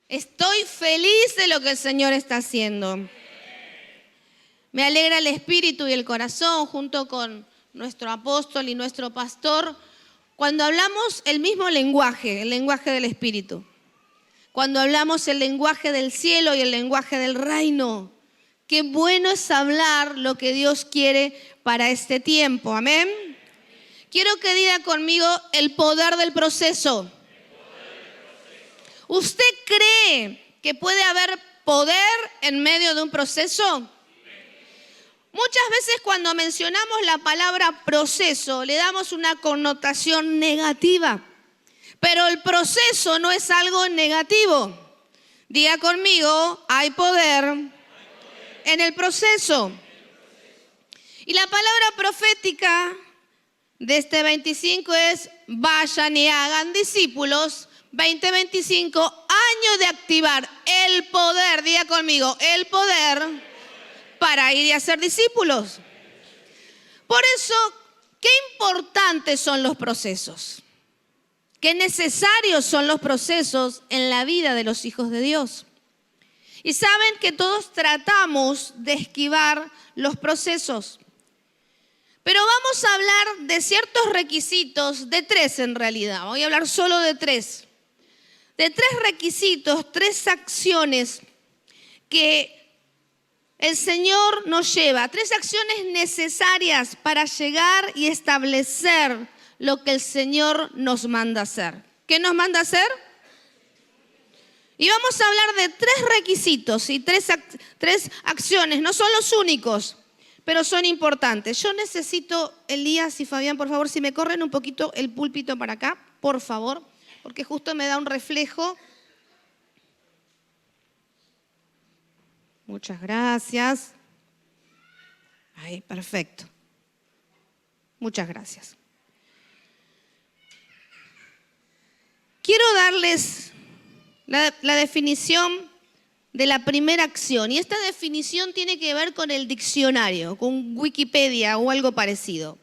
Estoy feliz de lo que el Señor está haciendo. Me alegra el espíritu y el corazón junto con nuestro apóstol y nuestro pastor cuando hablamos el mismo lenguaje, el lenguaje del espíritu. Cuando hablamos el lenguaje del cielo y el lenguaje del reino. Qué bueno es hablar lo que Dios quiere para este tiempo. Amén. Quiero que diga conmigo el poder del proceso. ¿Usted cree que puede haber poder en medio de un proceso? Muchas veces cuando mencionamos la palabra proceso le damos una connotación negativa, pero el proceso no es algo negativo. Diga conmigo, hay poder en el proceso. Y la palabra profética de este 25 es: vayan y hagan discípulos. 2025, año de activar el poder, diga conmigo, el poder para ir y hacer discípulos. Por eso, qué importantes son los procesos, qué necesarios son los procesos en la vida de los hijos de Dios. Y saben que todos tratamos de esquivar los procesos. Pero vamos a hablar de ciertos requisitos, de 3 en realidad, voy a hablar solo de 3. De 3 requisitos, 3 acciones que el Señor nos lleva, 3 acciones necesarias para llegar y establecer lo que el Señor nos manda hacer. ¿Qué nos manda hacer? Y vamos a hablar de 3 requisitos y 3 acciones, no son los únicos, pero son importantes. Yo necesito, Elías y Fabián, por favor, si me corren un poquito el púlpito para acá, por favor, porque justo me da un reflejo. Muchas gracias. Ahí, perfecto. Muchas gracias. Quiero darles la definición de la primera acción. Y esta definición tiene que ver con el diccionario, con Wikipedia o algo parecido.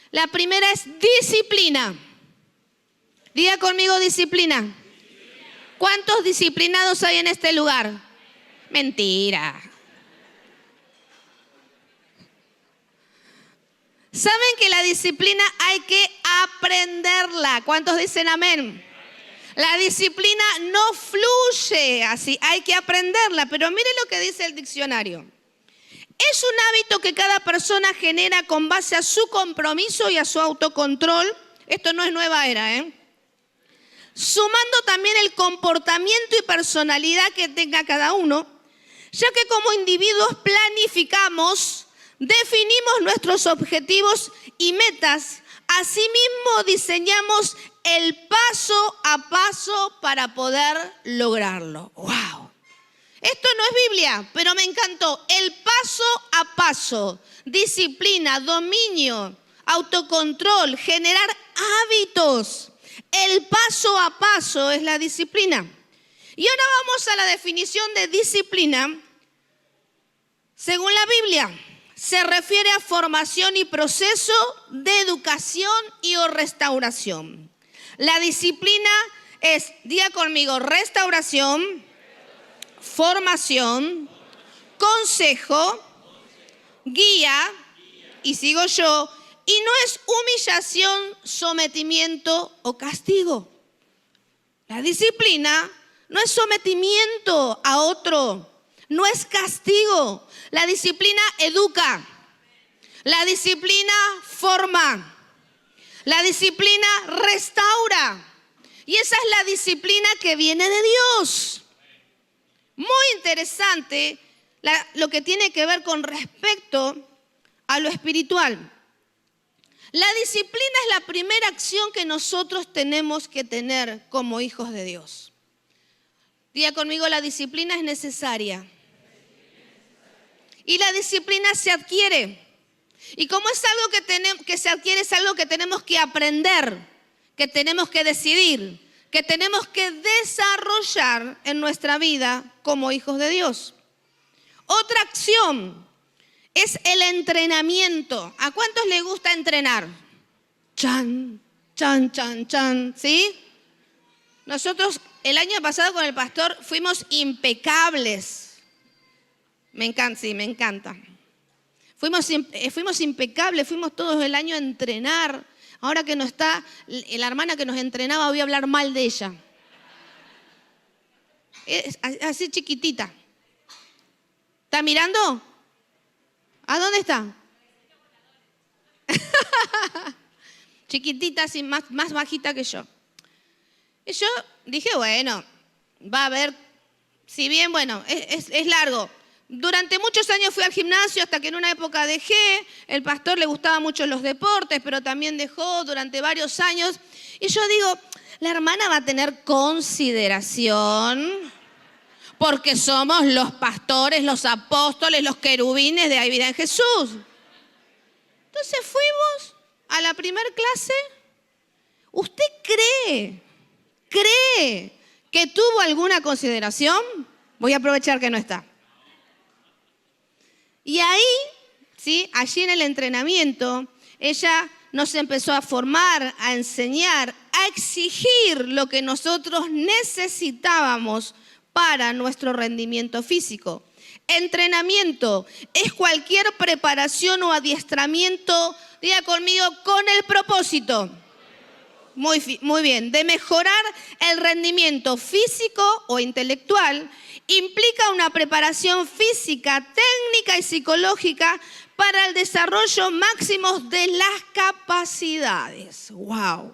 La primera es disciplina. Diga conmigo disciplina. ¿Cuántos disciplinados hay en este lugar? Mentira. ¿Saben que la disciplina hay que aprenderla? ¿Cuántos dicen amén? La disciplina no fluye así, hay que aprenderla. Pero mire lo que dice el diccionario. Es un hábito que cada persona genera con base a su compromiso y a su autocontrol. Esto no es nueva era, sumando también el comportamiento y personalidad que tenga cada uno, ya que como individuos planificamos, definimos nuestros objetivos y metas, asimismo diseñamos el paso a paso para poder lograrlo. ¡Wow! Esto no es Biblia, pero me encantó. El paso a paso, disciplina, dominio, autocontrol, generar hábitos. El paso a paso es la disciplina. Y ahora vamos a la definición de disciplina. Según la Biblia, se refiere a formación y proceso de educación y o restauración. La disciplina es, diga conmigo, restauración, formación, consejo, guía, y sigo yo, y no es humillación, sometimiento o castigo. La disciplina no es sometimiento a otro, no es castigo. La disciplina educa, la disciplina forma, la disciplina restaura. Y esa es la disciplina que viene de Dios. Muy interesante lo que tiene que ver con respecto a lo espiritual. La disciplina es la primera acción que nosotros tenemos que tener como hijos de Dios. Diga conmigo, la disciplina es necesaria. Y la disciplina se adquiere. Y como es algo que se adquiere, es algo que tenemos que aprender, que tenemos que decidir, que tenemos que desarrollar en nuestra vida como hijos de Dios. Otra acción es el entrenamiento. ¿A cuántos les gusta entrenar? Chan, chan, chan, chan, ¿sí? Nosotros el año pasado con el pastor fuimos impecables. Me encanta, sí, me encanta. Fuimos impecables, fuimos todos el año a entrenar. Ahora que no está la hermana que nos entrenaba, voy a hablar mal de ella. Es así chiquitita. ¿Está mirando? ¿A dónde está? Chiquitita, así, más bajita que yo. Y yo dije, bueno, va a haber, si bien, bueno, es largo. Durante muchos años fui al gimnasio hasta que en una época dejé. El pastor le gustaban mucho los deportes, pero también dejó durante varios años. Y yo digo, la hermana va a tener consideración porque somos los pastores, los apóstoles, los querubines de Hay Vida en Jesús. Entonces fuimos a la primera clase. ¿Usted cree que tuvo alguna consideración? Voy a aprovechar que no está. Y ahí, ¿sí? Allí en el entrenamiento, ella nos empezó a formar, a enseñar, a exigir lo que nosotros necesitábamos para nuestro rendimiento físico. Entrenamiento es cualquier preparación o adiestramiento, diga conmigo, con el propósito. Muy bien, de mejorar el rendimiento físico o intelectual. Implica una preparación física, técnica y psicológica para el desarrollo máximo de las capacidades. ¡Wow!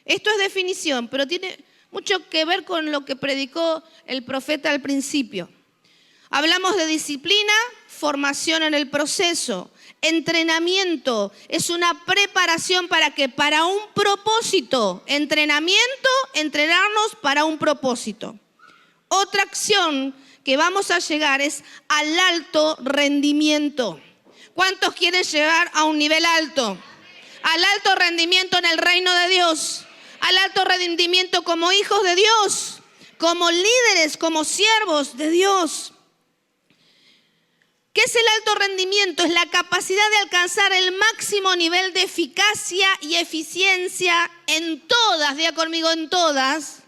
Esto es definición, pero tiene mucho que ver con lo que predicó el profeta al principio. Hablamos de disciplina, formación en el proceso. Entrenamiento es una preparación para ¿qué? Para un propósito. Entrenamiento, entrenarnos para un propósito. Otra acción que vamos a llegar es al alto rendimiento. ¿Cuántos quieren llegar a un nivel alto? Al alto rendimiento en el reino de Dios. Al alto rendimiento como hijos de Dios. Como líderes, como siervos de Dios. ¿Qué es el alto rendimiento? Es la capacidad de alcanzar el máximo nivel de eficacia y eficiencia en todas, diga conmigo, en todas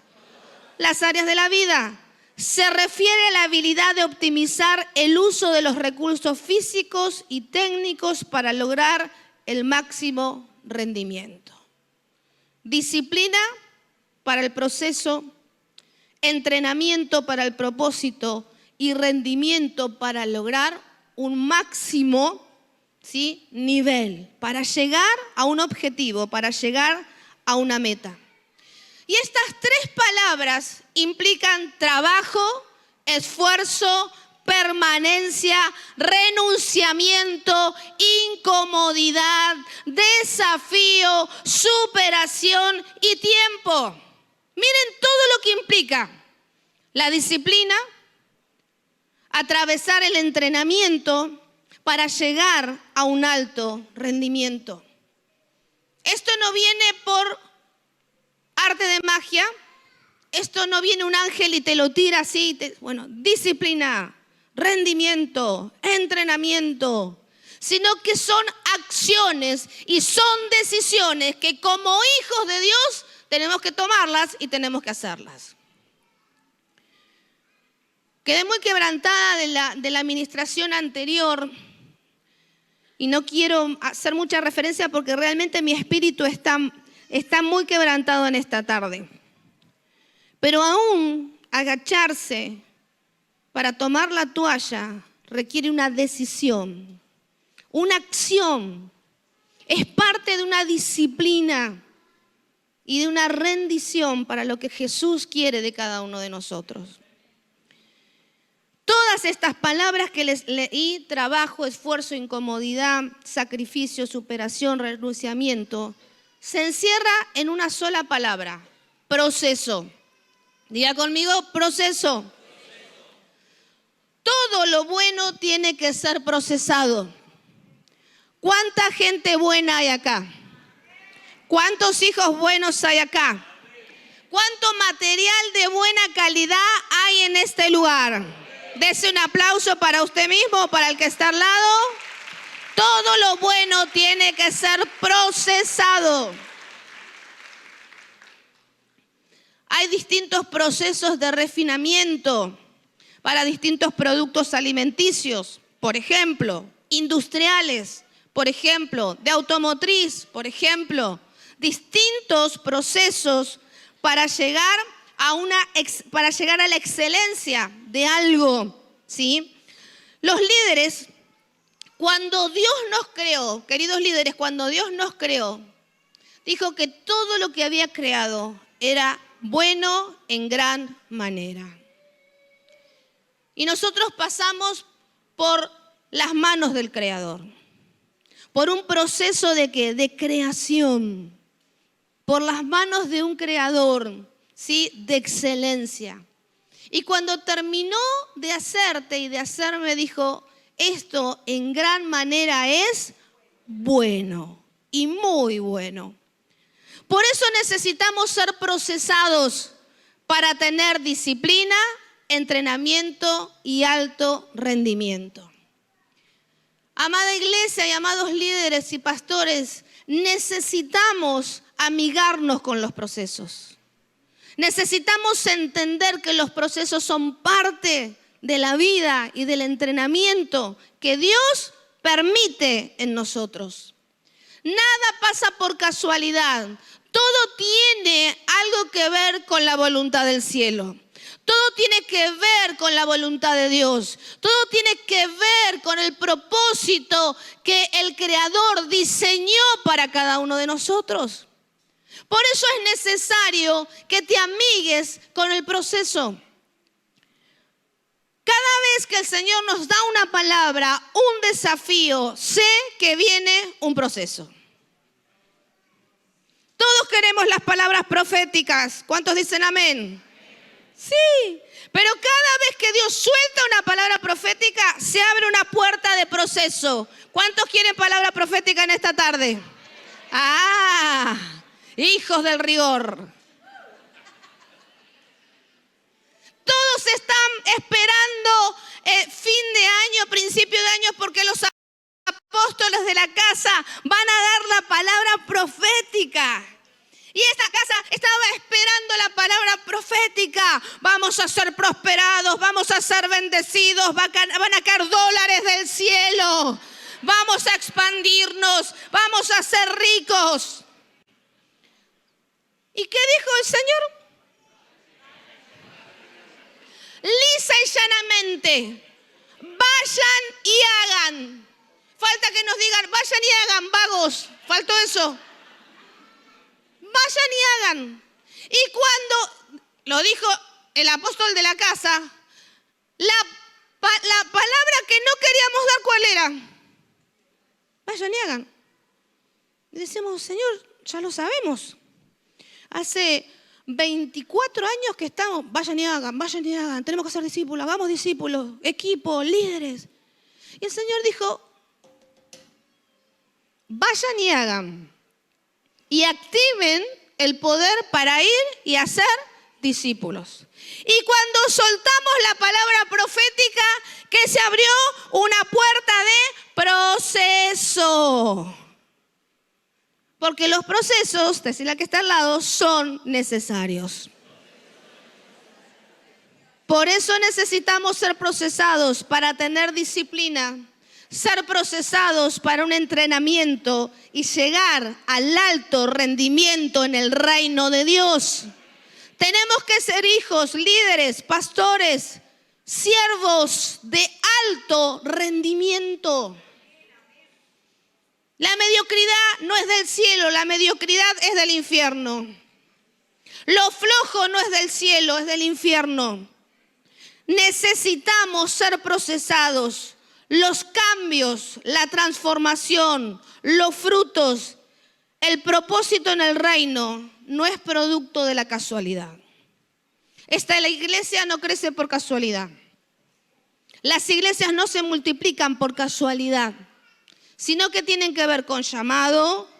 las áreas de la vida. Se refiere a la habilidad de optimizar el uso de los recursos físicos y técnicos para lograr el máximo rendimiento. Disciplina para el proceso, entrenamiento para el propósito y rendimiento para lograr un máximo, ¿sí? Nivel, para llegar a un objetivo, para llegar a una meta. Y estas tres palabras implican trabajo, esfuerzo, permanencia, renunciamiento, incomodidad, desafío, superación y tiempo. Miren todo lo que implica la disciplina, atravesar el entrenamiento para llegar a un alto rendimiento. Esto no viene por arte de magia, esto no viene un ángel y te lo tira así. Bueno, disciplina, rendimiento, entrenamiento, sino que son acciones y son decisiones que como hijos de Dios tenemos que tomarlas y tenemos que hacerlas. Quedé muy quebrantada de la administración anterior y no quiero hacer mucha referencia porque realmente mi espíritu está muy quebrantado en esta tarde. Pero aún agacharse para tomar la toalla requiere una decisión, una acción. Es parte de una disciplina y de una rendición para lo que Jesús quiere de cada uno de nosotros. Todas estas palabras que les leí, trabajo, esfuerzo, incomodidad, sacrificio, superación, renunciamiento, se encierra en una sola palabra, proceso. Diga conmigo, proceso. Todo lo bueno tiene que ser procesado. ¿Cuánta gente buena hay acá? ¿Cuántos hijos buenos hay acá? ¿Cuánto material de buena calidad hay en este lugar? Dese un aplauso para usted mismo, para el que está al lado. Todo lo bueno tiene que ser procesado. Hay distintos procesos de refinamiento para distintos productos alimenticios, por ejemplo, industriales, por ejemplo, de automotriz, por ejemplo, distintos procesos para llegar a la excelencia de algo, ¿sí? Los líderes, cuando Dios nos creó, queridos líderes, cuando Dios nos creó, dijo que todo lo que había creado era bueno en gran manera. Y nosotros pasamos por las manos del Creador, por un proceso de ¿qué? De creación, por las manos de un Creador, ¿sí? De excelencia. Y cuando terminó de hacerte y de hacerme, dijo, esto en gran manera es bueno y muy bueno. Por eso necesitamos ser procesados para tener disciplina, entrenamiento y alto rendimiento. Amada iglesia y amados líderes y pastores, necesitamos amigarnos con los procesos. Necesitamos entender que los procesos son parte de la vida y del entrenamiento que Dios permite en nosotros. Nada pasa por casualidad. Todo tiene algo que ver con la voluntad del cielo. Todo tiene que ver con la voluntad de Dios. Todo tiene que ver con el propósito que el Creador diseñó para cada uno de nosotros. Por eso es necesario que te amigues con el proceso. Cada vez que el Señor nos da una palabra, un desafío, sé que viene un proceso. Todos queremos las palabras proféticas. ¿Cuántos dicen amén? Sí, pero cada vez que Dios suelta una palabra profética, se abre una puerta de proceso. ¿Cuántos quieren palabra profética en esta tarde? Hijos del rigor. Todos están esperando fin de año, principio de año, porque los apóstoles de la casa van a dar la palabra profética. Y esta casa estaba esperando la palabra profética. Vamos a ser prosperados, vamos a ser bendecidos, van a caer dólares del cielo. Vamos a expandirnos, vamos a ser ricos. ¿Y qué dijo el Señor? Lisa y llanamente, vayan y hagan. Falta que nos digan, vayan y hagan, vagos. Faltó eso. Vayan y hagan. Y cuando lo dijo el apóstol de la casa, la palabra que no queríamos dar, ¿cuál era? Vayan y hagan. Y decimos, Señor, ya lo sabemos. Hace 24 años que estamos, vayan y hagan, tenemos que ser discípulos, hagamos discípulos, equipo, líderes. Y el Señor dijo, vayan y hagan. Y activen el poder para ir y hacer discípulos. Y cuando soltamos la palabra profética, que se abrió una puerta de proceso. Porque los procesos, decir la que está al lado, son necesarios. Por eso necesitamos ser procesados para tener disciplina, ser procesados para un entrenamiento y llegar al alto rendimiento en el reino de Dios. Tenemos que ser hijos, líderes, pastores, siervos de alto rendimiento. La mediocridad no es del cielo, la mediocridad es del infierno. Lo flojo no es del cielo, es del infierno. Necesitamos ser procesados. Los cambios, la transformación, los frutos, el propósito en el reino no es producto de la casualidad. La iglesia no crece por casualidad. Las iglesias no se multiplican por casualidad, sino que tienen que ver con llamado,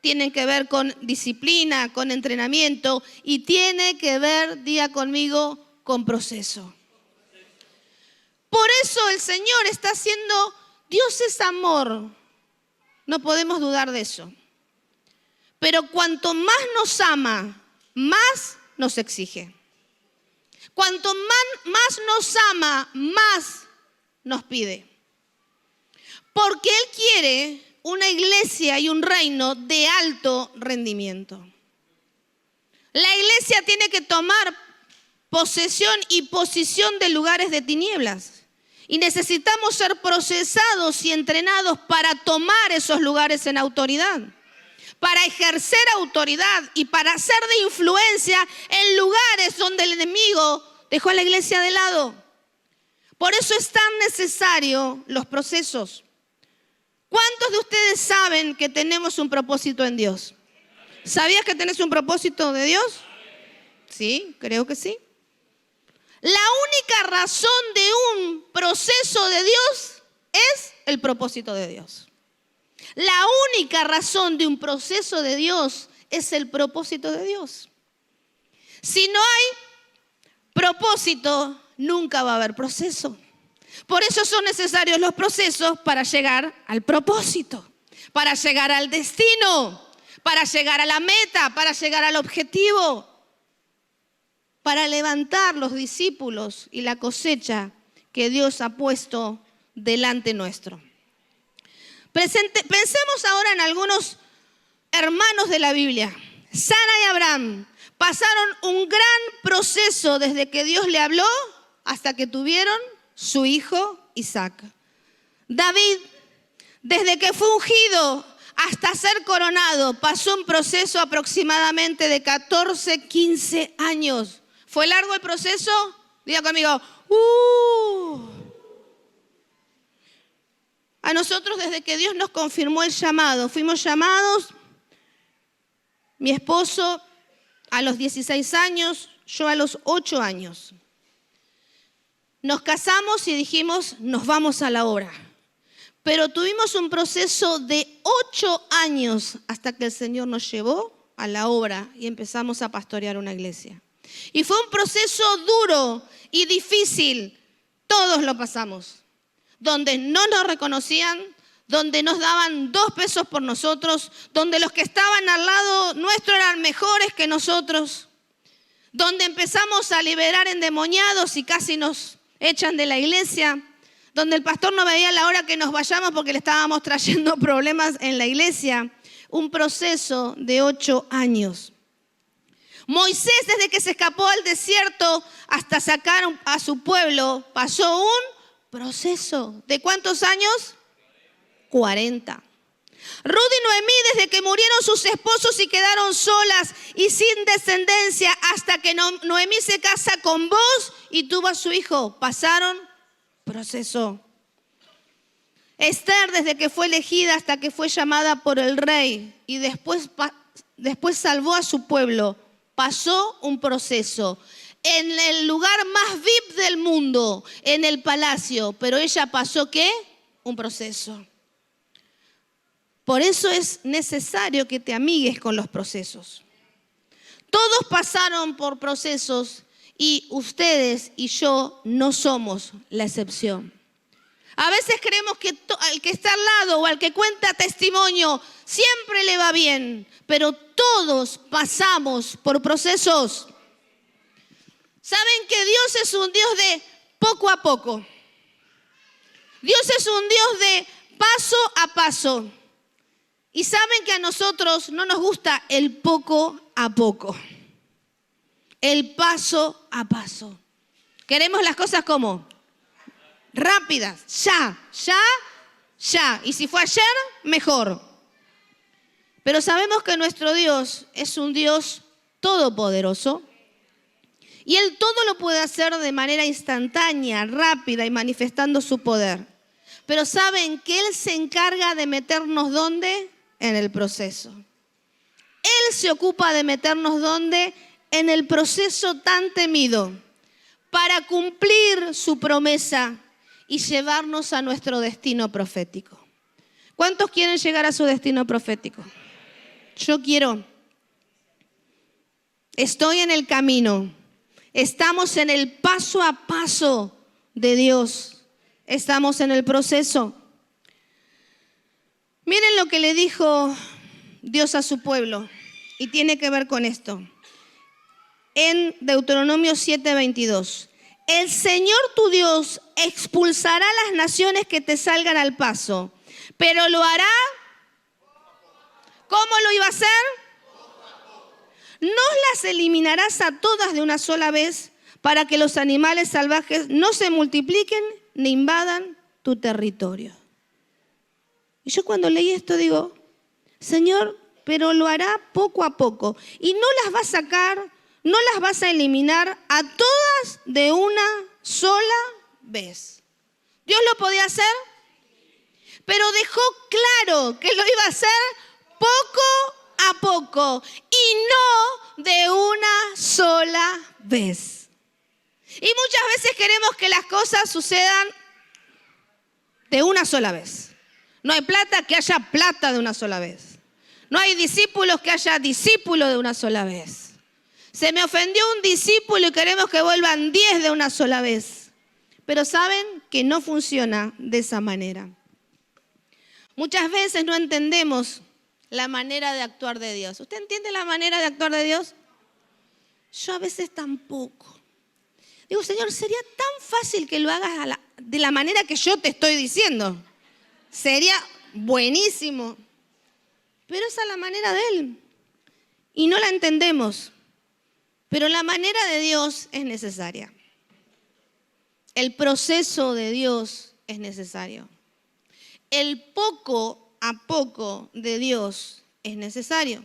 tienen que ver con disciplina, con entrenamiento y tiene que ver, diga conmigo, con proceso. Por eso el Señor está haciendo, Dios es amor, no podemos dudar de eso. Pero cuanto más nos ama, más nos exige. Cuanto más nos ama, más nos pide. Porque Él quiere una iglesia y un reino de alto rendimiento. La iglesia tiene que tomar posesión y posición de lugares de tinieblas. Y necesitamos ser procesados y entrenados para tomar esos lugares en autoridad, para ejercer autoridad y para ser de influencia en lugares donde el enemigo dejó a la iglesia de lado. Por eso es tan necesario los procesos. ¿Cuántos de ustedes saben que tenemos un propósito en Dios? ¿Sabías que tenés un propósito de Dios? Sí, creo que sí. La única razón de un proceso de Dios es el propósito de Dios. La única razón de un proceso de Dios es el propósito de Dios. Si no hay propósito, nunca va a haber proceso. Por eso son necesarios los procesos para llegar al propósito, para llegar al destino, para llegar a la meta, para llegar al objetivo, para levantar los discípulos y la cosecha que Dios ha puesto delante nuestro. Pensemos ahora en algunos hermanos de la Biblia. Sara y Abraham pasaron un gran proceso desde que Dios le habló hasta que tuvieron su hijo Isaac. David, desde que fue ungido hasta ser coronado, pasó un proceso aproximadamente de 14, 15 años. ¿Fue largo el proceso? Diga conmigo, A nosotros, desde que Dios nos confirmó el llamado, fuimos llamados, mi esposo a los 16 años, yo a los 8 años. Nos casamos y dijimos, nos vamos a la obra. Pero tuvimos un proceso de 8 años hasta que el Señor nos llevó a la obra y empezamos a pastorear una iglesia. Y fue un proceso duro y difícil. Todos lo pasamos. Donde no nos reconocían, donde nos daban 2 pesos por nosotros, donde los que estaban al lado nuestro eran mejores que nosotros, donde empezamos a liberar endemoniados y casi nos echan de la iglesia, donde el pastor no veía la hora que nos vayamos porque le estábamos trayendo problemas en la iglesia. Un proceso de 8 años. Moisés, desde que se escapó al desierto hasta sacar a su pueblo, pasó un proceso. ¿De cuántos años? 40. Ruth y Noemí, desde que murieron sus esposos y quedaron solas y sin descendencia, hasta que Noemí se casa con Boaz y tuvo a su hijo, pasaron proceso. Esther, desde que fue elegida hasta que fue llamada por el rey y después salvó a su pueblo, pasó un proceso. En el lugar más VIP del mundo, en el palacio, pero ella pasó ¿qué? Un proceso. Por eso es necesario que te amigues con los procesos. Todos pasaron por procesos y ustedes y yo no somos la excepción. A veces creemos que al que está al lado o al que cuenta testimonio siempre le va bien, pero todos pasamos por procesos. ¿Saben que Dios es un Dios de poco a poco? Dios es un Dios de paso a paso. Y saben que a nosotros no nos gusta el poco a poco. El paso a paso. Queremos las cosas como rápidas, ya. Y si fue ayer, mejor. Pero sabemos que nuestro Dios es un Dios todopoderoso. Y Él todo lo puede hacer de manera instantánea, rápida y manifestando su poder. Pero ¿saben que Él se encarga de meternos dónde? En el proceso. Él se ocupa de meternos dónde? En el proceso tan temido para cumplir su promesa y llevarnos a nuestro destino profético. ¿Cuántos quieren llegar a su destino profético? Yo quiero. Estoy en el camino. Estamos en el paso a paso de Dios. Estamos en el proceso. Miren lo que le dijo Dios a su pueblo y tiene que ver con esto. en Deuteronomio 7:22. El Señor tu Dios expulsará las naciones que te salgan al paso, pero lo hará. ¿Cómo lo iba a hacer? No las eliminarás a todas de una sola vez para que los animales salvajes no se multipliquen ni invadan tu territorio. Y yo cuando leí esto digo, Señor, pero lo hará poco a poco. Y no las va a sacar, no las vas a eliminar a todas de una sola vez. ¿Dios lo podía hacer? Pero dejó claro que lo iba a hacer poco a poco y no de una sola vez. Y muchas veces queremos que las cosas sucedan de una sola vez. No hay plata, que haya plata de una sola vez. No hay discípulos, que haya discípulos de una sola vez. Se me ofendió un discípulo y queremos que vuelvan 10 de una sola vez. Pero saben que no funciona de esa manera. Muchas veces no entendemos la manera de actuar de Dios. ¿Usted entiende la manera de actuar de Dios? Yo a veces tampoco. Digo, Señor, sería tan fácil que lo hagas de la manera que yo te estoy diciendo. Sería buenísimo. Pero esa es la manera de Él. Y no la entendemos. Pero la manera de Dios es necesaria. El proceso de Dios es necesario. El poco a poco de Dios es necesario.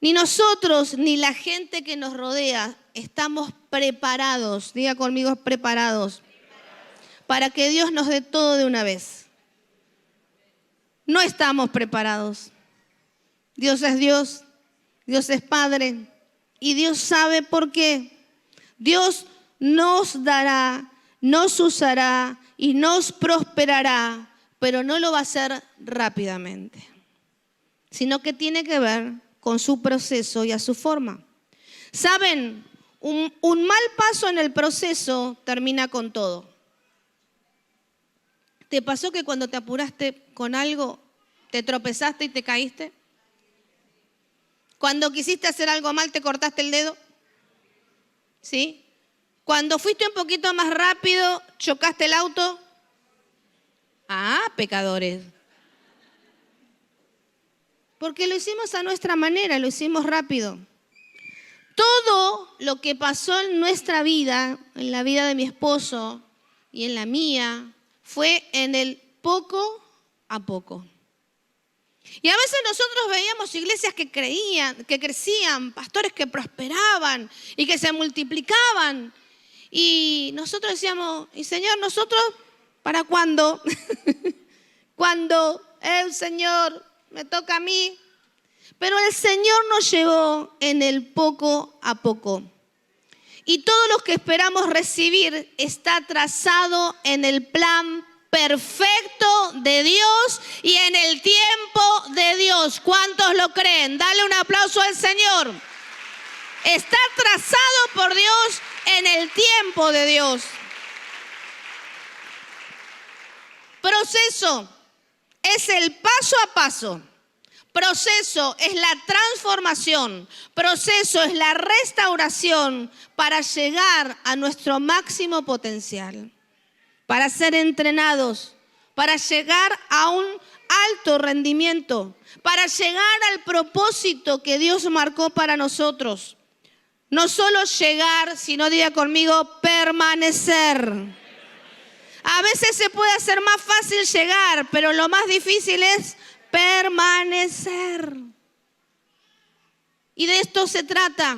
Ni nosotros ni la gente que nos rodea estamos preparados, diga conmigo, preparados, para que Dios nos dé todo de una vez. No estamos preparados. Dios es Dios, Dios es Padre y Dios sabe por qué. Dios nos dará, nos usará y nos prosperará, pero no lo va a hacer rápidamente, sino que tiene que ver con su proceso y a su forma. ¿Saben? Un mal paso en el proceso termina con todo. ¿Te pasó que cuando te apuraste con algo, te tropezaste y te caíste? Cuando quisiste hacer algo mal, te cortaste el dedo. ¿Sí? Cuando fuiste un poquito más rápido, chocaste el auto. Ah, pecadores. Porque lo hicimos a nuestra manera, lo hicimos rápido. Todo lo que pasó en nuestra vida, en la vida de mi esposo y en la mía, fue en el poco a poco. Y a veces nosotros veíamos iglesias que creían, que crecían, pastores que prosperaban y que se multiplicaban. Y nosotros decíamos, y Señor, ¿nosotros para cuándo? Cuando el Señor me toca a mí. Pero el Señor nos llevó en el poco a poco. Y todo lo que esperamos recibir está trazado en el plan perfecto de Dios y en el tiempo de Dios. ¿Cuántos lo creen? Dale un aplauso al Señor. Está trazado por Dios en el tiempo de Dios. Proceso es el paso a paso. Proceso es la transformación. Proceso es la restauración para llegar a nuestro máximo potencial. Para ser entrenados, para llegar a un alto rendimiento, para llegar al propósito que Dios marcó para nosotros. No solo llegar, sino diga conmigo, permanecer. A veces se puede hacer más fácil llegar, pero lo más difícil es permanecer. Y de esto se trata.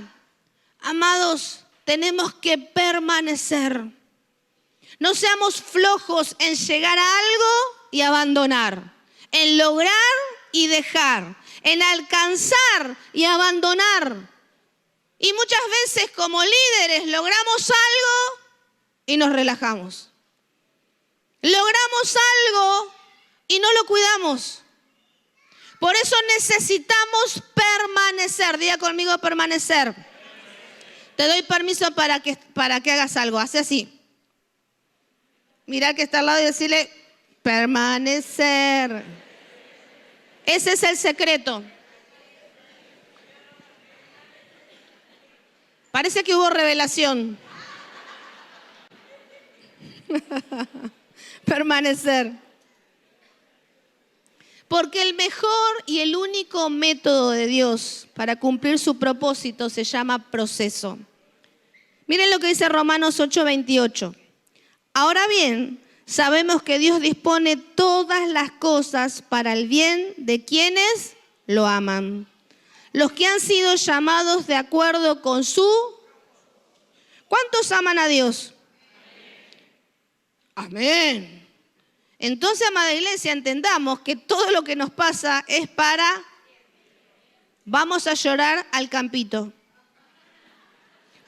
Amados, tenemos que permanecer. No seamos flojos en llegar a algo y abandonar, en lograr y dejar, en alcanzar y abandonar. Y muchas veces como líderes logramos algo y nos relajamos. Logramos algo y no lo cuidamos. Por eso necesitamos permanecer. Diga conmigo permanecer. Te doy permiso para que hagas algo. Hace así. Mira al que está al lado y decirle, permanecer. Ese es el secreto. Parece que hubo revelación. Permanecer. Porque el mejor y el único método de Dios para cumplir su propósito se llama proceso. Miren lo que dice Romanos 8:28. Ahora bien, sabemos que Dios dispone todas las cosas para el bien de quienes lo aman. Los que han sido llamados de acuerdo con su... ¿Cuántos aman a Dios? Amén. Entonces, amada iglesia, entendamos que todo lo que nos pasa es para... Vamos a llorar al campito.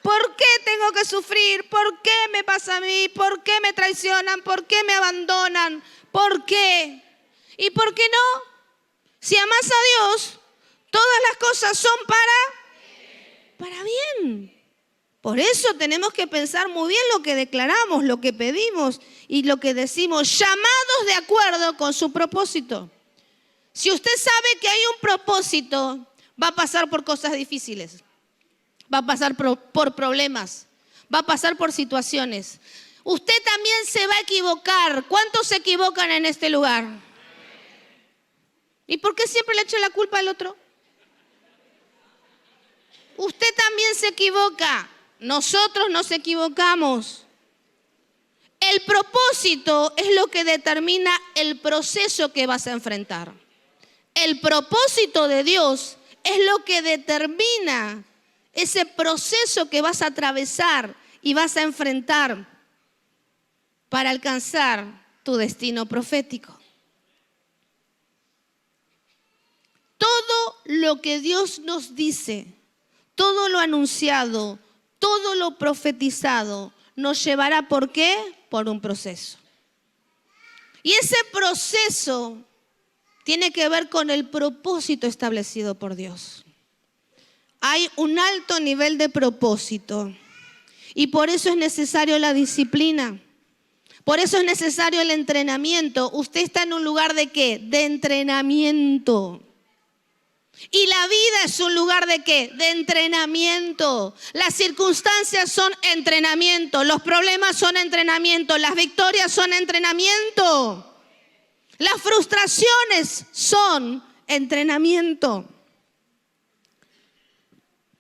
¿Por qué tengo que sufrir? ¿Por qué me pasa a mí? ¿Por qué me traicionan? ¿Por qué me abandonan? ¿Por qué? ¿Y por qué no? Si amas a Dios, todas las cosas son para bien. Por eso tenemos que pensar muy bien lo que declaramos, lo que pedimos y lo que decimos, llamados de acuerdo con su propósito. Si usted sabe que hay un propósito, va a pasar por cosas difíciles, va a pasar por problemas, va a pasar por situaciones. Usted también se va a equivocar. ¿Cuántos se equivocan en este lugar? ¿Y por qué siempre le echa la culpa al otro? Usted también se equivoca. Nosotros nos equivocamos. El propósito es lo que determina el proceso que vas a enfrentar. El propósito de Dios es lo que determina ese proceso que vas a atravesar y vas a enfrentar para alcanzar tu destino profético. Todo lo que Dios nos dice, todo lo anunciado, todo lo profetizado, nos llevará, ¿por qué? Por un proceso. Y ese proceso tiene que ver con el propósito establecido por Dios. Hay un alto nivel de propósito y por eso es necesario la disciplina. Por eso es necesario el entrenamiento. Usted está en un lugar ¿de qué? De entrenamiento. Y la vida es un lugar ¿de qué? De entrenamiento. Las circunstancias son entrenamiento. Los problemas son entrenamiento. Las victorias son entrenamiento. Las frustraciones son entrenamiento.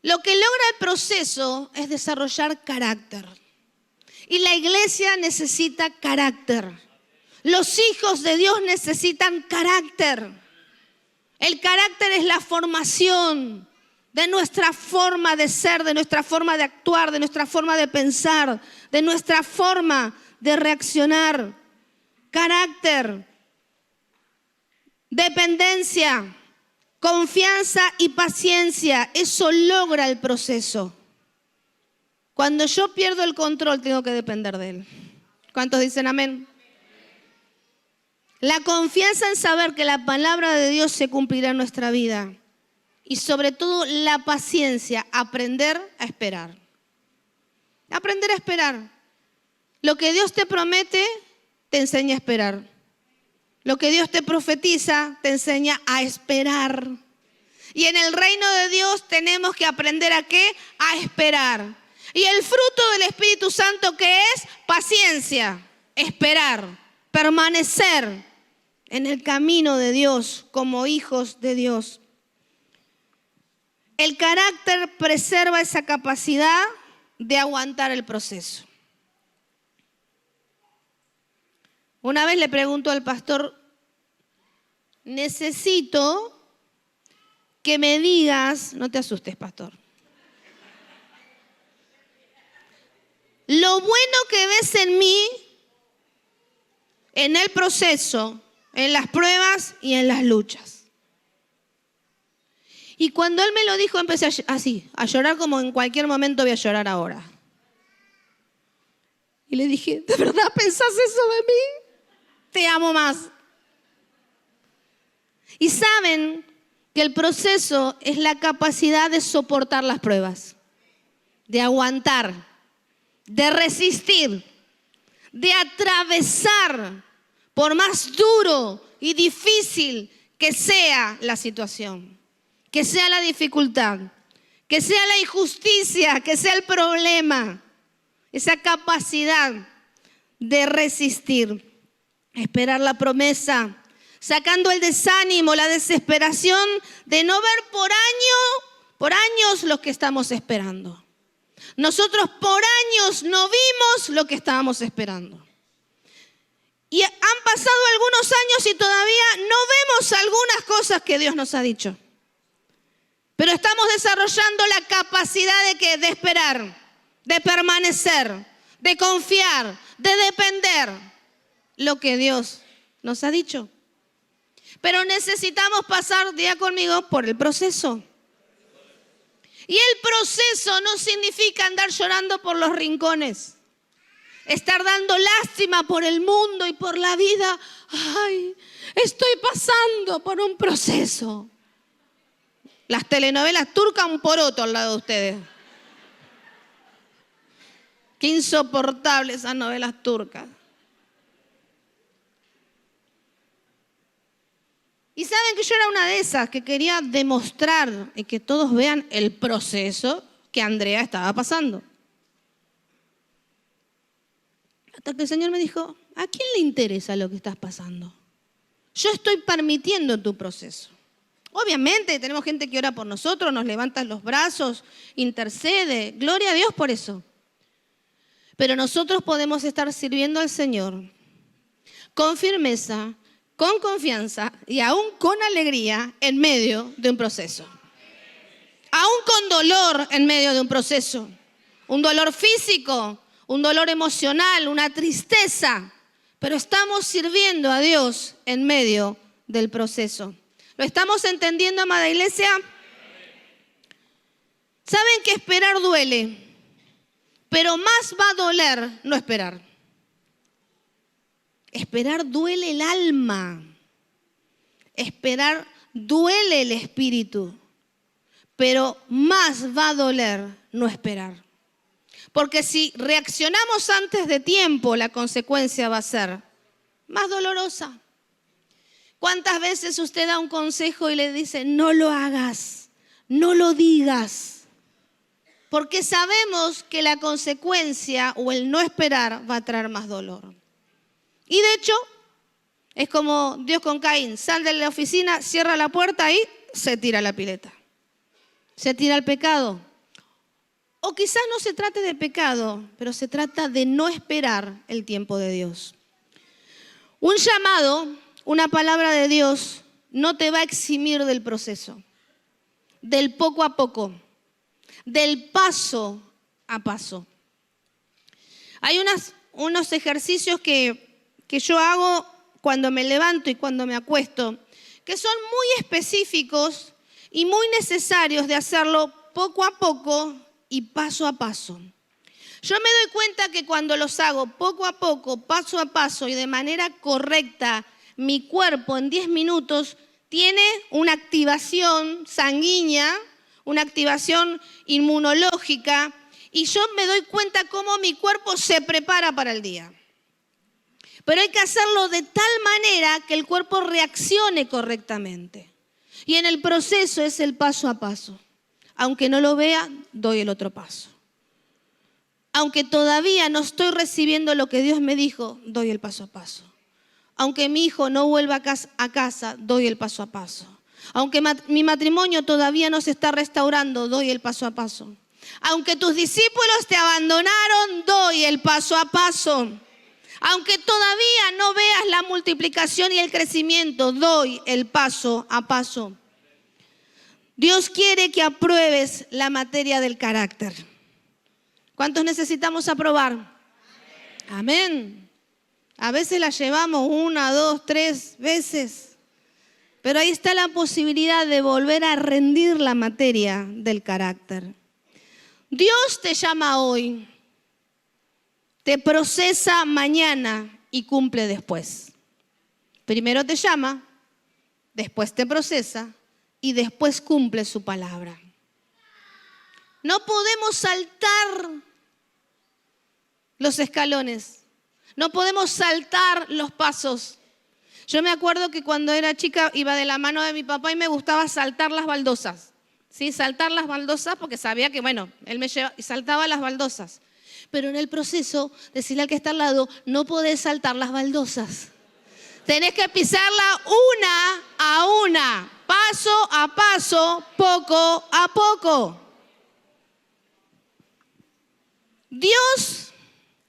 Lo que logra el proceso es desarrollar carácter. Y la iglesia necesita carácter. Los hijos de Dios necesitan carácter. El carácter es la formación de nuestra forma de ser, de nuestra forma de actuar, de nuestra forma de pensar, de nuestra forma de reaccionar. Carácter, dependencia, confianza y paciencia, eso logra el proceso. Cuando yo pierdo el control, tengo que depender de Él. ¿Cuántos dicen amén? La confianza en saber que la palabra de Dios se cumplirá en nuestra vida. Y sobre todo la paciencia, aprender a esperar. Aprender a esperar. Lo que Dios te promete, te enseña a esperar. Lo que Dios te profetiza, te enseña a esperar. Y en el reino de Dios tenemos que aprender ¿a qué? A esperar. Y el fruto del Espíritu Santo, ¿qué es? Paciencia, esperar, permanecer en el camino de Dios como hijos de Dios. El carácter preserva esa capacidad de aguantar el proceso. Una vez le pregunto al pastor, necesito que me digas, no te asustes, pastor, lo bueno que ves en mí, en el proceso, en las pruebas y en las luchas. Y cuando él me lo dijo, empecé a llorar como en cualquier momento voy a llorar ahora. Y le dije, ¿de verdad pensás eso de mí? Te amo más. Y saben que el proceso es la capacidad de soportar las pruebas, de aguantar, de resistir, de atravesar, por más duro y difícil que sea la situación, que sea la dificultad, que sea la injusticia, que sea el problema, esa capacidad de resistir, esperar la promesa, sacando el desánimo, la desesperación de no ver por años lo que estamos esperando. Nosotros por años no vimos lo que estábamos esperando. Y han pasado algunos años y todavía no vemos algunas cosas que Dios nos ha dicho. Pero estamos desarrollando la capacidad de esperar, de permanecer, de confiar, de depender lo que Dios nos ha dicho. Pero necesitamos pasar, diga conmigo, por el proceso. Y el proceso no significa andar llorando por los rincones, estar dando lástima por el mundo y por la vida. Ay, estoy pasando por un proceso. Las telenovelas turcas, un poroto al lado de ustedes. Qué insoportables esas novelas turcas. Y saben que yo era una de esas que quería demostrar y que todos vean el proceso que Andrea estaba pasando. Hasta que el Señor me dijo, ¿a quién le interesa lo que estás pasando? Yo estoy permitiendo tu proceso. Obviamente tenemos gente que ora por nosotros, nos levanta los brazos, intercede. Gloria a Dios por eso. Pero nosotros podemos estar sirviendo al Señor con firmeza, con confianza y aún con alegría en medio de un proceso. Aún con dolor en medio de un proceso. Un dolor físico, un dolor emocional, una tristeza. Pero estamos sirviendo a Dios en medio del proceso. ¿Lo estamos entendiendo, amada iglesia? ¿Saben que esperar duele? Pero más va a doler no esperar. Esperar duele el alma. Esperar duele el espíritu. Pero más va a doler no esperar. Porque si reaccionamos antes de tiempo, la consecuencia va a ser más dolorosa. ¿Cuántas veces usted da un consejo y le dice, no lo hagas, no lo digas? Porque sabemos que la consecuencia o el no esperar va a traer más dolor. Y de hecho, es como Dios con Caín, sal de la oficina, cierra la puerta y se tira a la pileta. Se tira al pecado. O quizás no se trate de pecado, pero se trata de no esperar el tiempo de Dios. Un llamado, una palabra de Dios, no te va a eximir del proceso, del poco a poco, del paso a paso. Hay unos ejercicios que yo hago cuando me levanto y cuando me acuesto, que son muy específicos y muy necesarios de hacerlo poco a poco y paso a paso. Yo me doy cuenta que cuando los hago poco a poco, paso a paso y de manera correcta, mi cuerpo en 10 minutos tiene una activación sanguínea, una activación inmunológica, y yo me doy cuenta cómo mi cuerpo se prepara para el día. Pero hay que hacerlo de tal manera que el cuerpo reaccione correctamente. Y en el proceso es el paso a paso. Aunque no lo vea, doy el otro paso. Aunque todavía no estoy recibiendo lo que Dios me dijo, doy el paso a paso. Aunque mi hijo no vuelva a casa, doy el paso a paso. Aunque mi matrimonio todavía no se está restaurando, doy el paso a paso. Aunque tus discípulos te abandonaron, doy el paso a paso. Aunque todavía no veas la multiplicación y el crecimiento, doy el paso a paso. Dios quiere que apruebes la materia del carácter. ¿Cuántos necesitamos aprobar? Amén. A veces la llevamos 1, 2, 3 veces. Pero ahí está la posibilidad de volver a rendir la materia del carácter. Dios te llama hoy, te procesa mañana y cumple después. Primero te llama, después te procesa y después cumple su palabra. No podemos saltar los escalones, no podemos saltar los pasos. Yo me acuerdo que cuando era chica iba de la mano de mi papá y me gustaba saltar las baldosas. ¿sí? Saltar las baldosas, porque sabía que, bueno, él me llevaba y saltaba las baldosas. Pero en el proceso, decirle al que está al lado, no podés saltar las baldosas. Tenés que pisarla una a una, paso a paso, poco a poco. Dios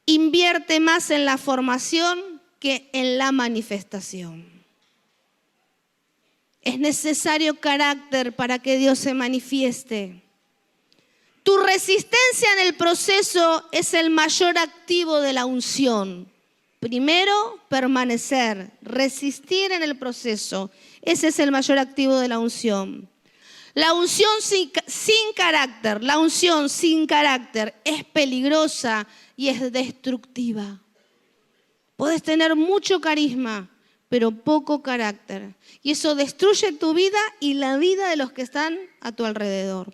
invierte más en la formación que en la manifestación. Es necesario carácter para que Dios se manifieste. Tu resistencia en el proceso es el mayor activo de la unción. Primero, permanecer, resistir en el proceso. Ese es el mayor activo de la unción. La unción sin carácter, la unción sin carácter es peligrosa y es destructiva. Puedes tener mucho carisma, pero poco carácter. Y eso destruye tu vida y la vida de los que están a tu alrededor.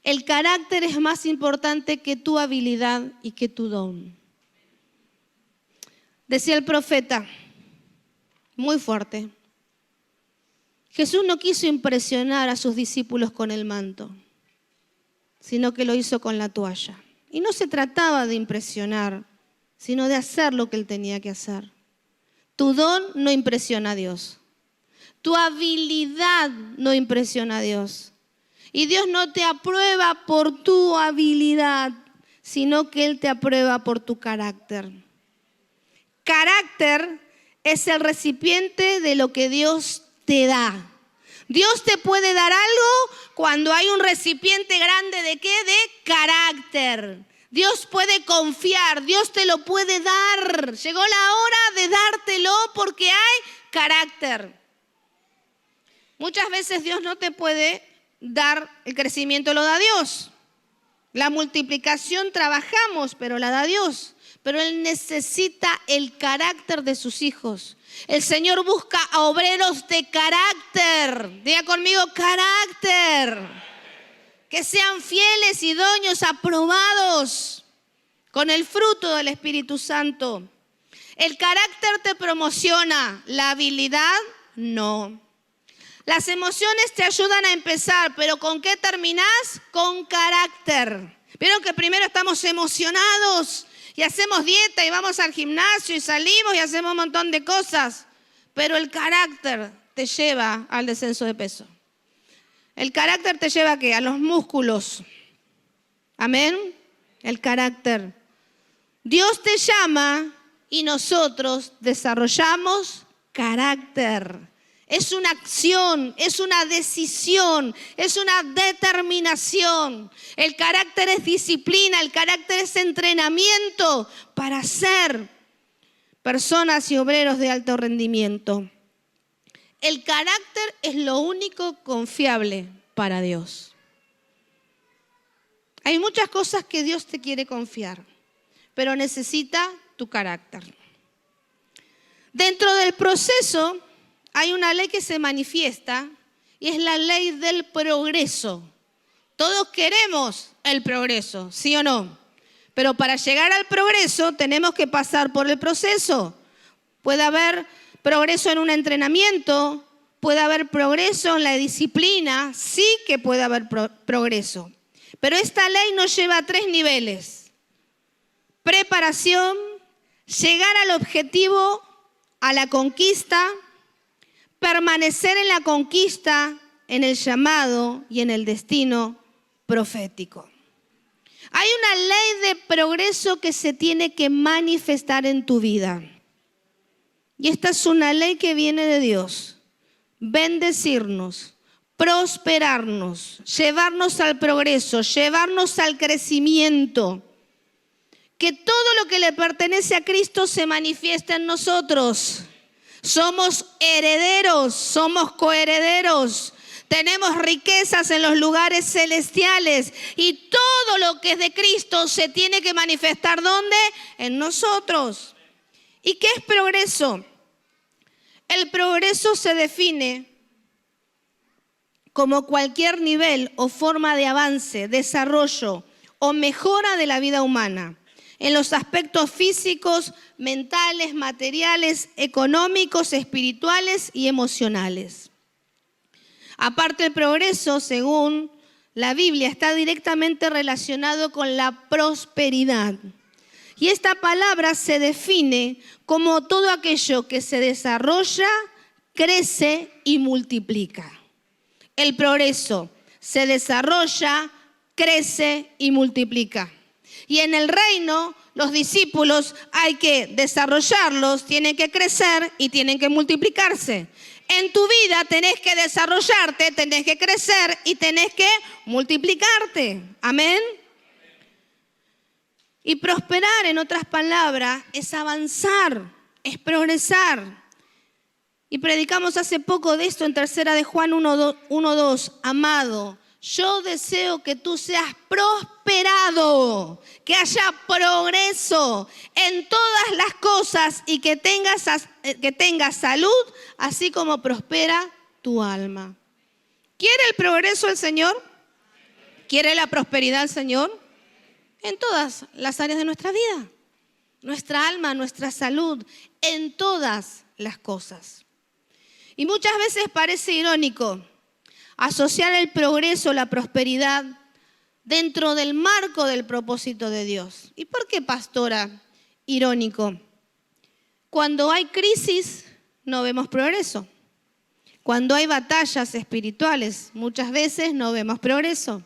El carácter es más importante que tu habilidad y que tu don. Decía el profeta, muy fuerte, Jesús no quiso impresionar a sus discípulos con el manto, sino que lo hizo con la toalla. Y no se trataba de impresionar, sino de hacer lo que él tenía que hacer. Tu don no impresiona a Dios. Tu habilidad no impresiona a Dios. Y Dios no te aprueba por tu habilidad, sino que Él te aprueba por tu carácter. Carácter es el recipiente de lo que Dios te da. Dios te puede dar algo cuando hay un recipiente grande ¿de qué? De carácter. Dios puede confiar, Dios te lo puede dar. Llegó la hora de dártelo porque hay carácter. Muchas veces Dios no te puede dar el crecimiento, lo da Dios. La multiplicación trabajamos, pero la da Dios. Pero Él necesita el carácter de sus hijos. El Señor busca a obreros de carácter. Diga conmigo, carácter. Que sean fieles, idóneos, aprobados con el fruto del Espíritu Santo. El carácter te promociona, la habilidad no. Las emociones te ayudan a empezar, pero ¿con qué terminás? Con carácter. ¿Vieron que primero estamos emocionados y hacemos dieta y vamos al gimnasio y salimos y hacemos un montón de cosas? Pero el carácter te lleva al descenso de peso. El carácter te lleva ¿a qué? A los músculos. Amén. El carácter. Dios te llama y nosotros desarrollamos carácter. Es una acción, es una decisión, es una determinación. El carácter es disciplina, el carácter es entrenamiento para ser personas y obreros de alto rendimiento. El carácter es lo único confiable para Dios. Hay muchas cosas que Dios te quiere confiar, pero necesita tu carácter. Dentro del proceso hay una ley que se manifiesta y es la ley del progreso. Todos queremos el progreso, ¿sí o no? Pero para llegar al progreso tenemos que pasar por el proceso. Puede haber progreso en un entrenamiento, puede haber progreso en la disciplina, sí que puede haber progreso. Pero esta ley nos lleva a 3 niveles. Preparación, llegar al objetivo, a la conquista, permanecer en la conquista, en el llamado y en el destino profético. Hay una ley de progreso que se tiene que manifestar en tu vida. Y esta es una ley que viene de Dios. Bendecirnos, prosperarnos, llevarnos al progreso, llevarnos al crecimiento. Que todo lo que le pertenece a Cristo se manifiesta en nosotros. Somos herederos, somos coherederos. Tenemos riquezas en los lugares celestiales y todo lo que es de Cristo se tiene que manifestar ¿dónde? En nosotros. ¿Y qué es progreso? El progreso se define como cualquier nivel o forma de avance, desarrollo o mejora de la vida humana en los aspectos físicos, mentales, materiales, económicos, espirituales y emocionales. Aparte, el progreso, según la Biblia, está directamente relacionado con la prosperidad. Y esta palabra se define como todo aquello que se desarrolla, crece y multiplica. El progreso se desarrolla, crece y multiplica. Y en el reino, los discípulos hay que desarrollarlos, tienen que crecer y tienen que multiplicarse. En tu vida tenés que desarrollarte, tenés que crecer y tenés que multiplicarte. Amén. Y prosperar, en otras palabras, es avanzar, es progresar. Y predicamos hace poco de esto en 3 de Juan 1:2. Amado, yo deseo que tú seas prosperado, que haya progreso en todas las cosas y que tengas salud, así como prospera tu alma. ¿Quiere el progreso el Señor? ¿Quiere la prosperidad el Señor? En todas las áreas de nuestra vida, nuestra alma, nuestra salud, en todas las cosas. Y muchas veces parece irónico asociar el progreso, la prosperidad, dentro del marco del propósito de Dios. ¿Y por qué, pastora, irónico? Cuando hay crisis, no vemos progreso. Cuando hay batallas espirituales, muchas veces no vemos progreso.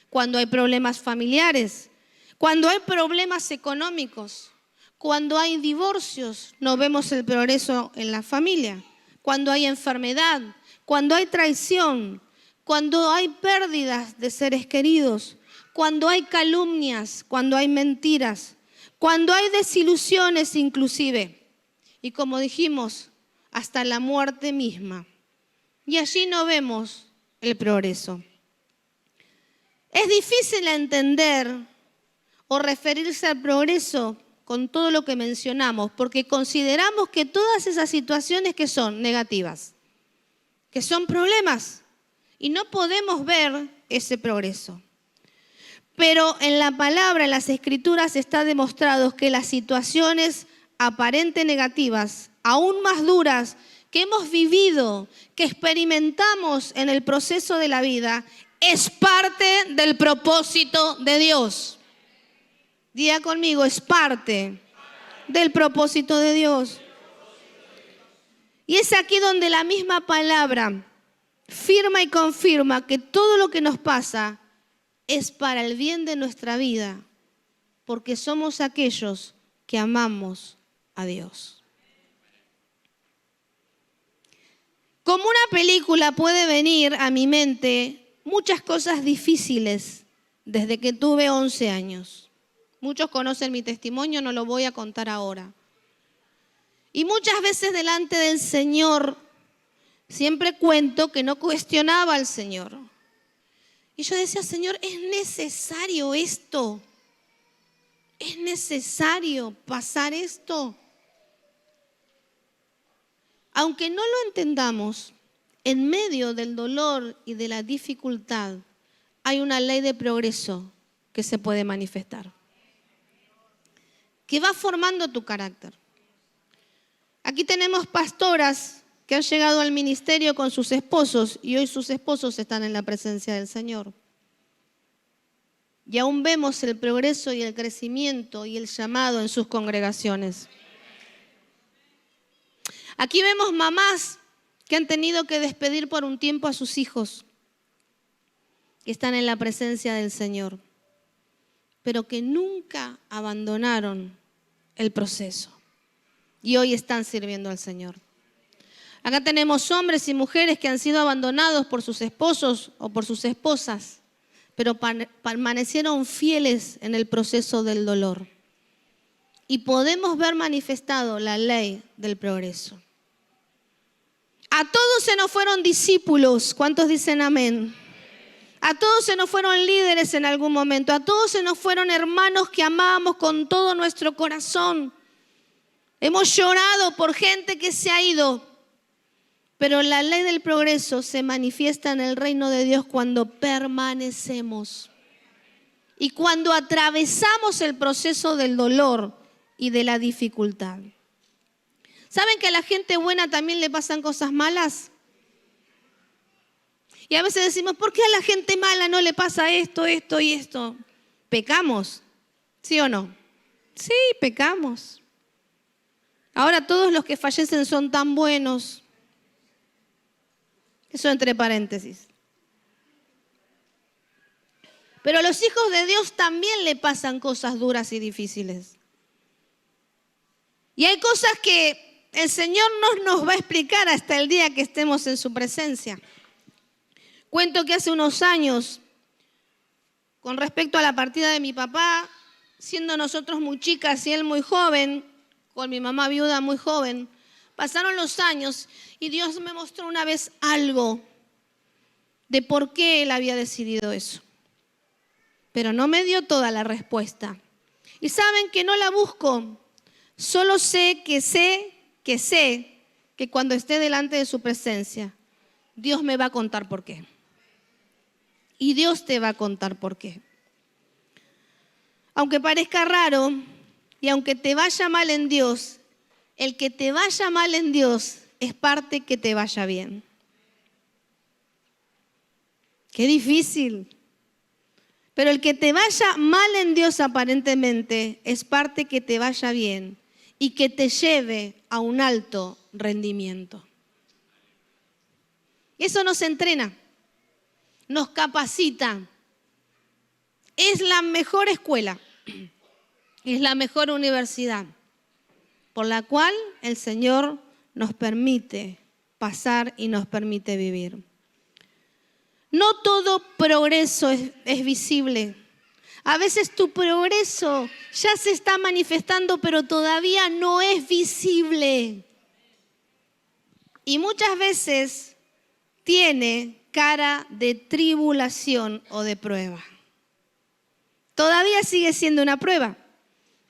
Cuando hay problemas familiares, cuando hay problemas económicos, cuando hay divorcios, no vemos el progreso en la familia. Cuando hay enfermedad, cuando hay traición, cuando hay pérdidas de seres queridos, cuando hay calumnias, cuando hay mentiras, cuando hay desilusiones inclusive. Y como dijimos, hasta la muerte misma. Y allí no vemos el progreso. Es difícil entender o referirse al progreso con todo lo que mencionamos, porque consideramos que todas esas situaciones que son negativas, que son problemas, y no podemos ver ese progreso. Pero en la palabra, en las Escrituras, está demostrado que las situaciones aparentes negativas, aún más duras, que hemos vivido, que experimentamos en el proceso de la vida, es parte del propósito de Dios. Diga conmigo, es parte del propósito de Dios. Y es aquí donde la misma palabra firma y confirma que todo lo que nos pasa es para el bien de nuestra vida, porque somos aquellos que amamos a Dios. Como una película puede venir a mi mente muchas cosas difíciles desde que tuve 11 años. Muchos conocen mi testimonio, no lo voy a contar ahora. Y muchas veces delante del Señor, siempre cuento que no cuestionaba al Señor. Y yo decía, Señor, ¿es necesario esto? ¿Es necesario pasar esto? Aunque no lo entendamos, en medio del dolor y de la dificultad, hay una ley de progreso que se puede manifestar, que va formando tu carácter. Aquí tenemos pastoras que han llegado al ministerio con sus esposos y hoy sus esposos están en la presencia del Señor. Y aún vemos el progreso y el crecimiento y el llamado en sus congregaciones. Aquí vemos mamás que han tenido que despedir por un tiempo a sus hijos, que están en la presencia del Señor, pero que nunca abandonaron el proceso y hoy están sirviendo al Señor. Acá tenemos hombres y mujeres que han sido abandonados por sus esposos o por sus esposas, pero permanecieron fieles en el proceso del dolor. Y podemos ver manifestado la ley del progreso. A todos se nos fueron discípulos. ¿Cuántos dicen amén? A todos se nos fueron líderes en algún momento. A todos se nos fueron hermanos que amábamos con todo nuestro corazón. Hemos llorado por gente que se ha ido. Pero la ley del progreso se manifiesta en el reino de Dios cuando permanecemos. Y cuando atravesamos el proceso del dolor y de la dificultad. ¿Saben que a la gente buena también le pasan cosas malas? Y a veces decimos, ¿por qué a la gente mala no le pasa esto, esto y esto? ¿Pecamos? ¿Sí o no? Sí, pecamos. Ahora todos los que fallecen son tan buenos. Eso entre paréntesis. Pero a los hijos de Dios también le pasan cosas duras y difíciles. Y hay cosas que el Señor no nos va a explicar hasta el día que estemos en su presencia. Cuento que hace unos años, con respecto a la partida de mi papá, siendo nosotros muy chicas y él muy joven, con mi mamá viuda muy joven, pasaron los años y Dios me mostró una vez algo de por qué él había decidido eso. Pero no me dio toda la respuesta. Y saben que no la busco, solo sé que cuando esté delante de su presencia, Dios me va a contar por qué. Y Dios te va a contar por qué. Aunque parezca raro y aunque te vaya mal en Dios, el que te vaya mal en Dios es parte que te vaya bien. Qué difícil. Pero el que te vaya mal en Dios aparentemente es parte que te vaya bien y que te lleve a un alto rendimiento. Eso nos entrena, nos capacita. Es la mejor escuela, es la mejor universidad por la cual el Señor nos permite pasar y nos permite vivir. No todo progreso es visible. A veces tu progreso ya se está manifestando, pero todavía no es visible. Y muchas veces tiene cara de tribulación o de prueba. Todavía sigue siendo una prueba.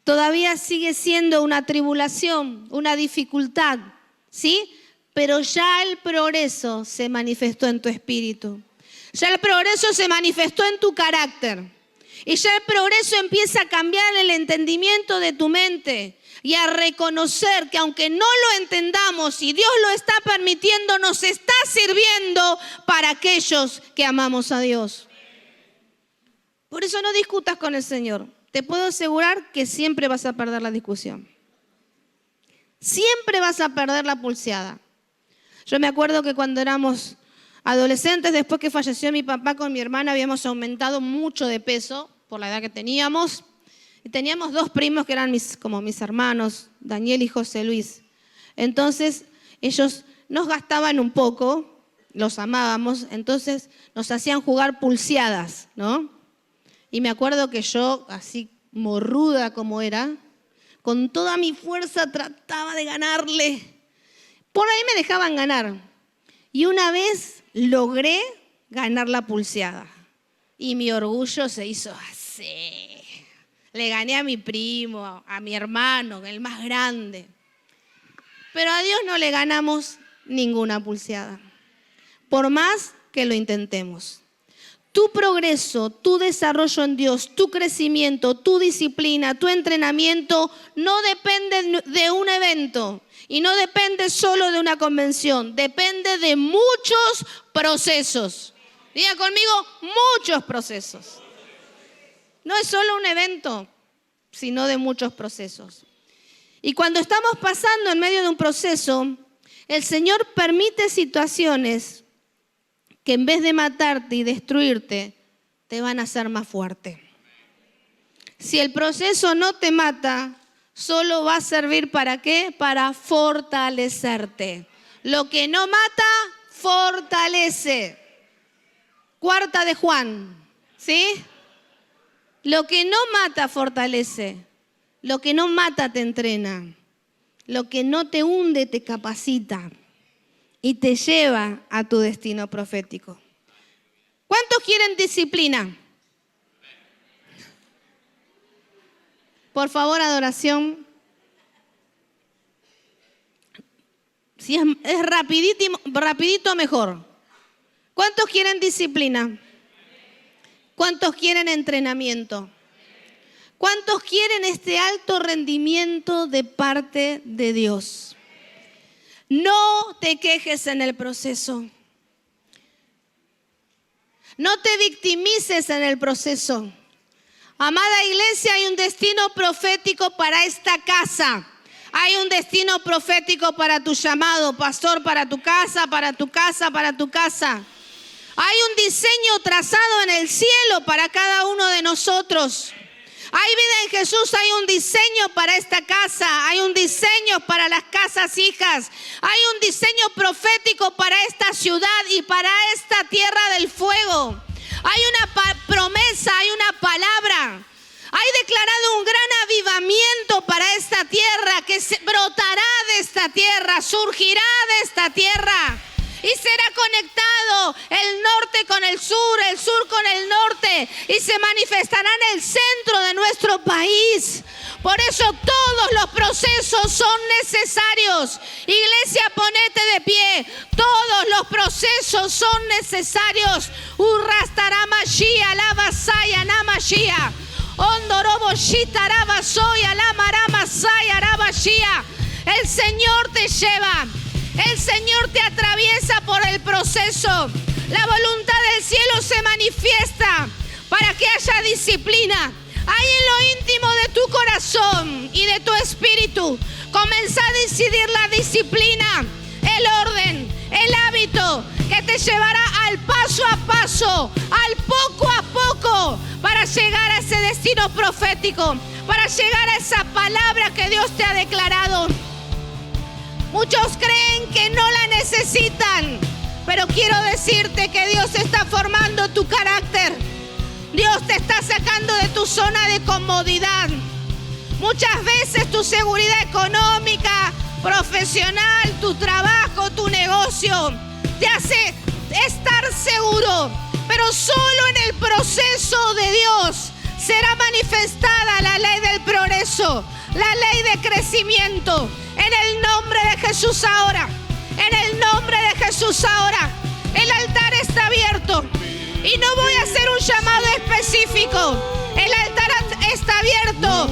Todavía sigue siendo una tribulación, una dificultad, ¿sí? Pero ya el progreso se manifestó en tu espíritu. Ya el progreso se manifestó en tu carácter. Y ya el progreso empieza a cambiar el entendimiento de tu mente y a reconocer que aunque no lo entendamos y Dios lo está permitiendo, nos está sirviendo para aquellos que amamos a Dios. Por eso no discutas con el Señor. Te puedo asegurar que siempre vas a perder la discusión. Siempre vas a perder la pulseada. Yo me acuerdo que cuando éramos adolescentes, después que falleció mi papá, con mi hermana habíamos aumentado mucho de peso por la edad que teníamos. Y teníamos dos primos que eran como mis hermanos, Daniel y José Luis. Entonces ellos nos gastaban un poco, los amábamos, entonces nos hacían jugar pulseadas, ¿no? Y me acuerdo que yo, así morruda como era, con toda mi fuerza trataba de ganarle. Por ahí me dejaban ganar. Y una vez logré ganar la pulseada. Y mi orgullo se hizo así. Le gané a mi primo, a mi hermano, el más grande. Pero a Dios no le ganamos ninguna pulseada, por más que lo intentemos. Tu progreso, tu desarrollo en Dios, tu crecimiento, tu disciplina, tu entrenamiento no depende de un evento y no depende solo de una convención, depende de muchos procesos. Diga conmigo, muchos procesos. No es solo un evento, sino de muchos procesos. Y cuando estamos pasando en medio de un proceso, el Señor permite situaciones que en vez de matarte y destruirte, te van a hacer más fuerte. Si el proceso no te mata, solo va a servir ¿para qué? Para fortalecerte. Lo que no mata, fortalece. Cuarta de Juan, ¿sí? Lo que no mata, fortalece. Lo que no mata, te entrena. Lo que no te hunde, te capacita. Y te lleva a tu destino profético. ¿Cuántos quieren disciplina? Por favor, adoración. Si es rapidito, mejor. ¿Cuántos quieren disciplina? ¿Cuántos quieren entrenamiento? ¿Cuántos quieren este alto rendimiento de parte de Dios? No te quejes en el proceso. No te victimices en el proceso. Amada iglesia, hay un destino profético para esta casa. Hay un destino profético para tu llamado, pastor, para tu casa, para tu casa, para tu casa. Hay un diseño trazado en el cielo para cada uno de nosotros. Hay vida en Jesús, hay un diseño para esta casa, hay un diseño para las casas hijas, hay un diseño profético para esta ciudad y para esta tierra del fuego. Hay una promesa, hay una palabra. Hay declarado un gran avivamiento para esta tierra que brotará de esta tierra, surgirá de esta tierra. Y será conectado el norte con el sur con el norte. Y se manifestará en el centro de nuestro país. Por eso todos los procesos son necesarios. Iglesia, ponete de pie. Todos los procesos son necesarios. Urrastaramashi, alabasaya, namashia. Ondorobo shitaraba soya, lamarama saya, arabashia. El Señor te lleva. El Señor te atraviesa por el proceso. La voluntad del cielo se manifiesta para que haya disciplina. Ahí en lo íntimo de tu corazón y de tu espíritu, comienza a decidir la disciplina, el orden, el hábito que te llevará al paso a paso, al poco a poco, para llegar a ese destino profético, para llegar a esa palabra que Dios te ha declarado. Muchos creen que no la necesitan, pero quiero decirte que Dios está formando tu carácter. Dios te está sacando de tu zona de comodidad. Muchas veces tu seguridad económica, profesional, tu trabajo, tu negocio, te hace estar seguro, pero solo en el proceso de Dios será manifestada la ley del progreso, la ley de crecimiento. En el nombre de Jesús ahora, en el nombre de Jesús ahora, el altar está abierto y no voy a hacer un llamado específico. El altar está abierto